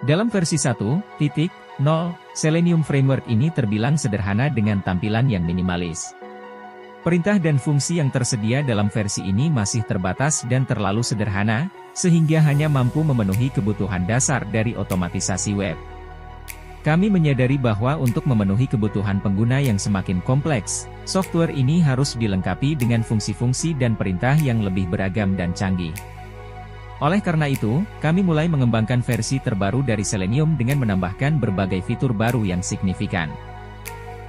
Dalam versi 1.0, Selenium Framework ini terbilang sederhana dengan tampilan yang minimalis. Perintah dan fungsi yang tersedia dalam versi ini masih terbatas dan terlalu sederhana, sehingga hanya mampu memenuhi kebutuhan dasar dari otomatisasi web. Kami menyadari bahwa untuk memenuhi kebutuhan pengguna yang semakin kompleks, software ini harus dilengkapi dengan fungsi-fungsi dan perintah yang lebih beragam dan canggih. Oleh karena itu, kami mulai mengembangkan versi terbaru dari Selenium dengan menambahkan berbagai fitur baru yang signifikan.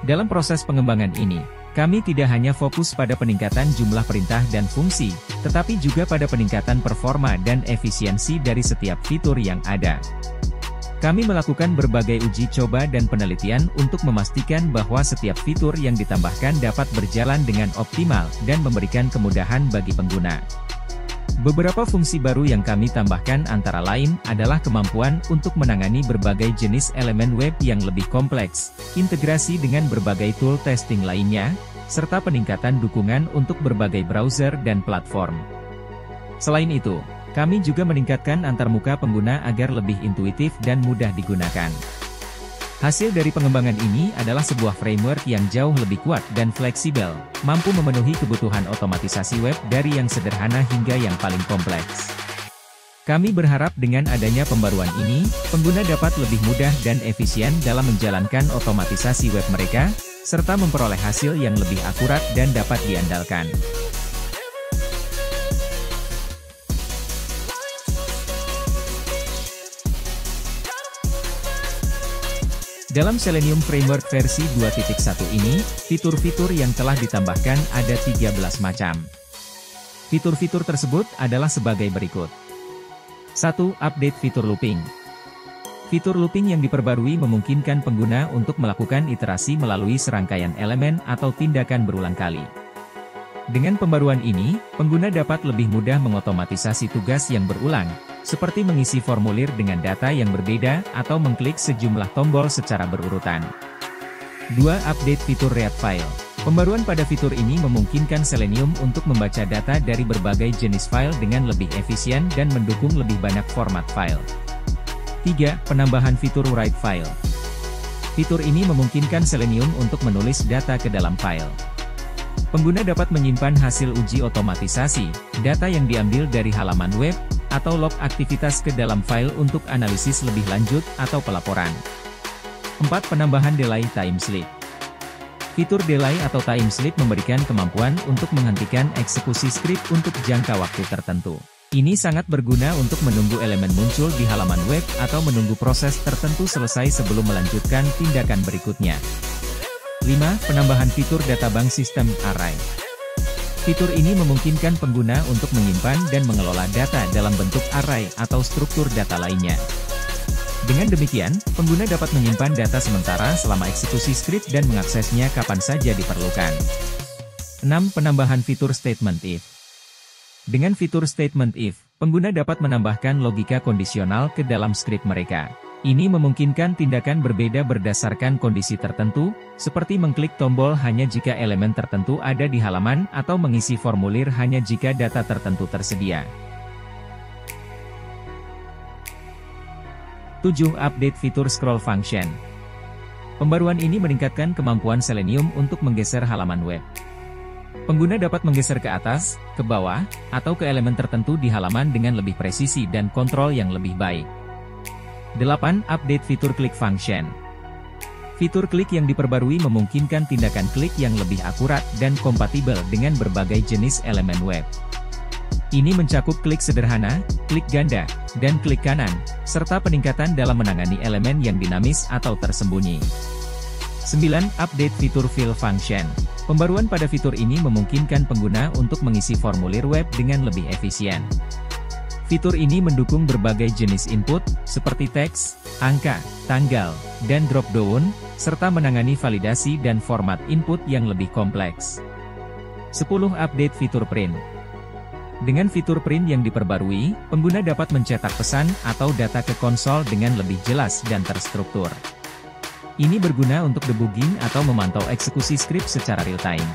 Dalam proses pengembangan ini, kami tidak hanya fokus pada peningkatan jumlah perintah dan fungsi, tetapi juga pada peningkatan performa dan efisiensi dari setiap fitur yang ada. Kami melakukan berbagai uji coba dan penelitian untuk memastikan bahwa setiap fitur yang ditambahkan dapat berjalan dengan optimal dan memberikan kemudahan bagi pengguna. Beberapa fungsi baru yang kami tambahkan antara lain adalah kemampuan untuk menangani berbagai jenis elemen web yang lebih kompleks, integrasi dengan berbagai tool testing lainnya, serta peningkatan dukungan untuk berbagai browser dan platform. Selain itu, kami juga meningkatkan antarmuka pengguna agar lebih intuitif dan mudah digunakan. Hasil dari pengembangan ini adalah sebuah framework yang jauh lebih kuat dan fleksibel, mampu memenuhi kebutuhan otomatisasi web dari yang sederhana hingga yang paling kompleks. Kami berharap dengan adanya pembaruan ini, pengguna dapat lebih mudah dan efisien dalam menjalankan otomatisasi web mereka, serta memperoleh hasil yang lebih akurat dan dapat diandalkan. Dalam Selenium Framework versi 2.1 ini, fitur-fitur yang telah ditambahkan ada 13 macam. Fitur-fitur tersebut adalah sebagai berikut. 1. Update fitur looping. Fitur looping yang diperbarui memungkinkan pengguna untuk melakukan iterasi melalui serangkaian elemen atau tindakan berulang kali. Dengan pembaruan ini, pengguna dapat lebih mudah mengotomatisasi tugas yang berulang, seperti mengisi formulir dengan data yang berbeda atau mengklik sejumlah tombol secara berurutan. 2. Update fitur read file. Pembaruan pada fitur ini memungkinkan Selenium untuk membaca data dari berbagai jenis file dengan lebih efisien dan mendukung lebih banyak format file. 3. Penambahan fitur write file. Fitur ini memungkinkan Selenium untuk menulis data ke dalam file. Pengguna dapat menyimpan hasil uji otomatisasi, data yang diambil dari halaman web, atau log aktivitas ke dalam file untuk analisis lebih lanjut atau pelaporan. 4. Penambahan delay time sleep. Fitur delay atau time sleep memberikan kemampuan untuk menghentikan eksekusi skrip untuk jangka waktu tertentu. Ini sangat berguna untuk menunggu elemen muncul di halaman web atau menunggu proses tertentu selesai sebelum melanjutkan tindakan berikutnya. 5. Penambahan fitur data bank sistem array. Fitur ini memungkinkan pengguna untuk menyimpan dan mengelola data dalam bentuk array atau struktur data lainnya. Dengan demikian, pengguna dapat menyimpan data sementara selama eksekusi skrip dan mengaksesnya kapan saja diperlukan. 6. Penambahan fitur statement if. Dengan fitur statement if, pengguna dapat menambahkan logika kondisional ke dalam skrip mereka. Ini memungkinkan tindakan berbeda berdasarkan kondisi tertentu, seperti mengklik tombol hanya jika elemen tertentu ada di halaman atau mengisi formulir hanya jika data tertentu tersedia. 7. Update fitur scroll function. Pembaruan ini meningkatkan kemampuan Selenium untuk menggeser halaman web. Pengguna dapat menggeser ke atas, ke bawah, atau ke elemen tertentu di halaman dengan lebih presisi dan kontrol yang lebih baik. 8. Update fitur klik function. Fitur klik yang diperbarui memungkinkan tindakan klik yang lebih akurat dan kompatibel dengan berbagai jenis elemen web. Ini mencakup klik sederhana, klik ganda, dan klik kanan, serta peningkatan dalam menangani elemen yang dinamis atau tersembunyi. 9. Update fitur fill function. Pembaruan pada fitur ini memungkinkan pengguna untuk mengisi formulir web dengan lebih efisien. Fitur ini mendukung berbagai jenis input, seperti teks, angka, tanggal, dan drop-down, serta menangani validasi dan format input yang lebih kompleks. 10. Update fitur print. Dengan fitur print yang diperbarui, pengguna dapat mencetak pesan atau data ke konsol dengan lebih jelas dan terstruktur. Ini berguna untuk debugging atau memantau eksekusi skrip secara real-time.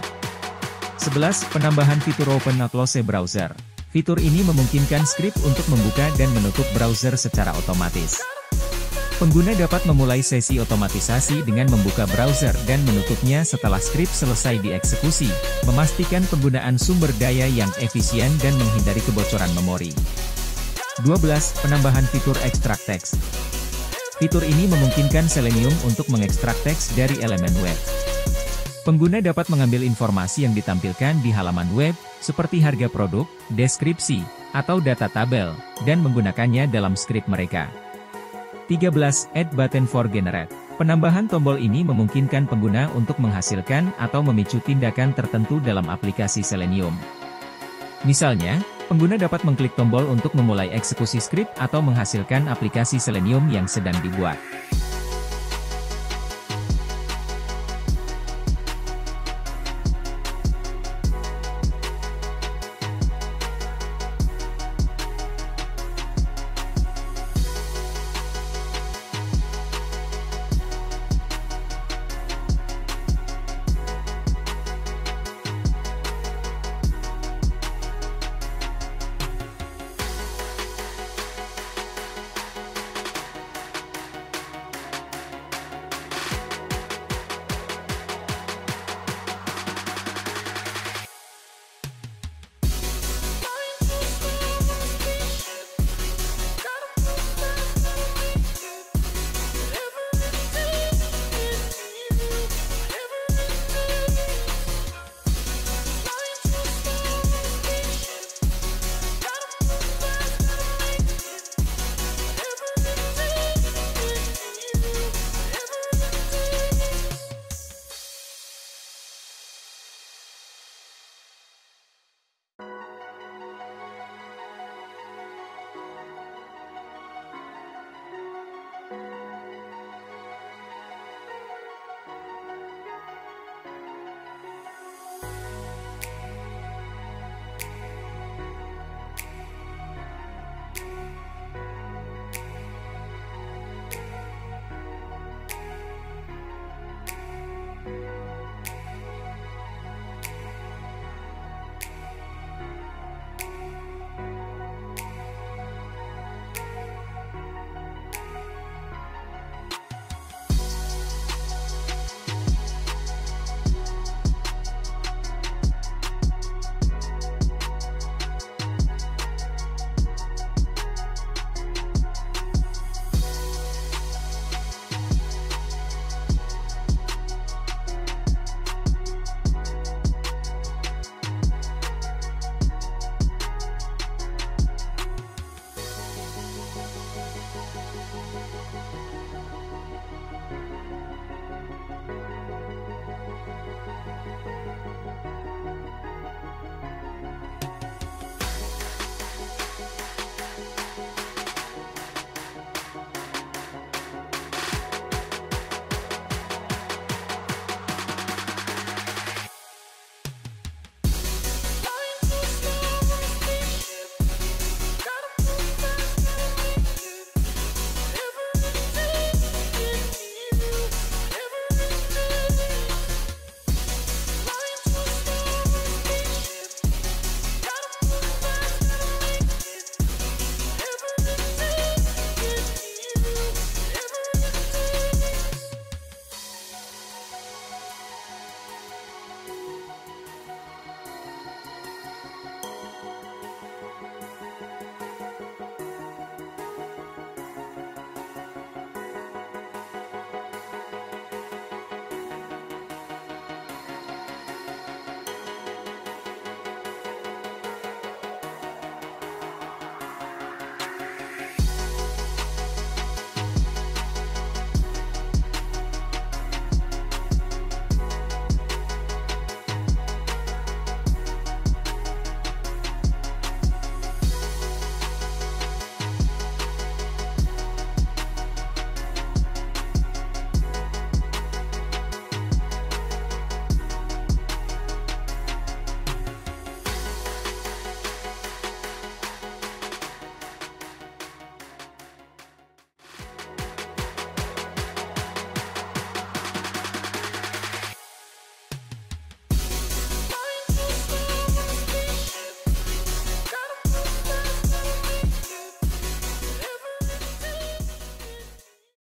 11. Penambahan fitur Open and Close Browser. Fitur ini memungkinkan skrip untuk membuka dan menutup browser secara otomatis. Pengguna dapat memulai sesi otomatisasi dengan membuka browser dan menutupnya setelah skrip selesai dieksekusi, memastikan penggunaan sumber daya yang efisien dan menghindari kebocoran memori. 12. Penambahan fitur ekstrak teks. Fitur ini memungkinkan Selenium untuk mengekstrak teks dari elemen web. Pengguna dapat mengambil informasi yang ditampilkan di halaman web, seperti harga produk, deskripsi, atau data tabel, dan menggunakannya dalam skrip mereka. 13. Add button for generate. Penambahan tombol ini memungkinkan pengguna untuk menghasilkan atau memicu tindakan tertentu dalam aplikasi Selenium. Misalnya, pengguna dapat mengklik tombol untuk memulai eksekusi skrip atau menghasilkan aplikasi Selenium yang sedang dibuat.